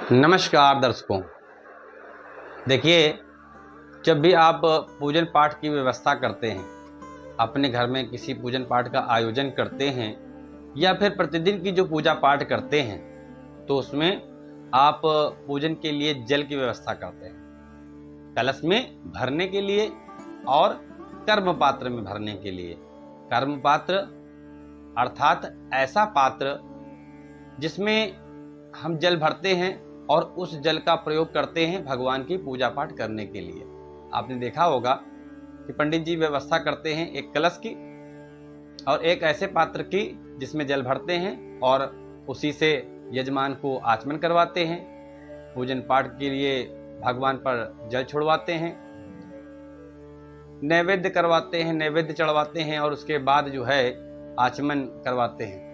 नमस्कार दर्शकों। देखिए, जब भी आप पूजन पाठ की व्यवस्था करते हैं, अपने घर में किसी पूजन पाठ का आयोजन करते हैं या फिर प्रतिदिन की जो पूजा पाठ करते हैं, तो उसमें आप पूजन के लिए जल की व्यवस्था करते हैं, कलश में भरने के लिए और कर्म पात्र में भरने के लिए। कर्म पात्र अर्थात ऐसा पात्र जिसमें हम जल भरते हैं और उस जल का प्रयोग करते हैं भगवान की पूजा पाठ करने के लिए। आपने देखा होगा कि पंडित जी व्यवस्था करते हैं एक कलश की और एक ऐसे पात्र की जिसमें जल भरते हैं और उसी से यजमान को आचमन करवाते हैं, पूजन पाठ के लिए भगवान पर जल छोड़वाते हैं, नैवेद्य करवाते हैं, नैवेद्य चढ़वाते हैं और उसके बाद जो है आचमन करवाते हैं।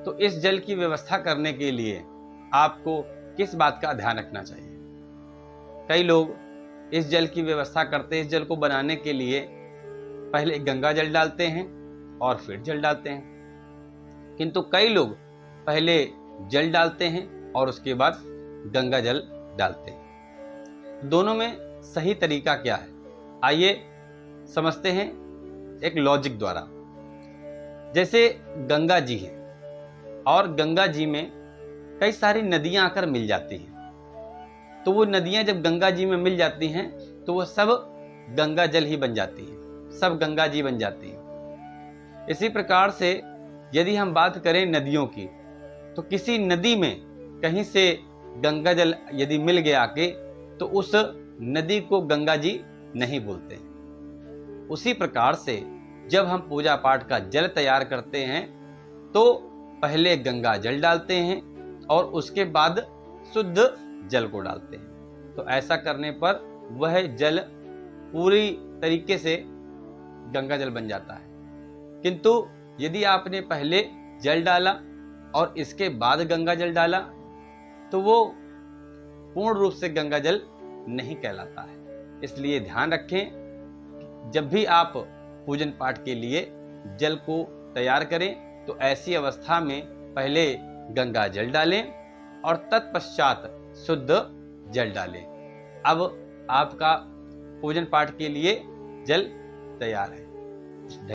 तो इस जल की व्यवस्था करने के लिए आपको किस बात का ध्यान रखना चाहिए? कई लोग इस जल की व्यवस्था करते हैं, इस जल को बनाने के लिए पहले गंगा जल डालते हैं और फिर जल डालते हैं, किंतु कई लोग पहले जल डालते हैं और उसके बाद गंगा जल डालते हैं। दोनों में सही तरीका क्या है, आइए समझते हैं एक लॉजिक द्वारा। जैसे गंगा जी है और गंगा जी में कई सारी नदियां आकर मिल जाती हैं, तो वो नदियां जब गंगा जी में मिल जाती हैं तो वो सब गंगा जल ही बन जाती हैं, सब गंगा जी बन जाती हैं। इसी प्रकार से यदि हम बात करें नदियों की, तो किसी नदी में कहीं से गंगा जल यदि मिल गया आके तो उस नदी को गंगा जी नहीं बोलते। उसी प्रकार से जब हम पूजा पाठ का जल तैयार करते हैं तो पहले गंगा जल डालते हैं और उसके बाद शुद्ध जल को डालते हैं। तो ऐसा करने पर वह जल पूरी तरीके से गंगा जल बन जाता है। किंतु यदि आपने पहले जल डाला और इसके बाद गंगा जल डाला तो वो पूर्ण रूप से गंगा जल नहीं कहलाता है। इसलिए ध्यान रखें, जब भी आप पूजन पाठ के लिए जल को तैयार करें तो ऐसी अवस्था में पहले गंगा जल डालें और तत्पश्चात शुद्ध जल डालें। अब आपका पूजन पाठ के लिए जल तैयार है।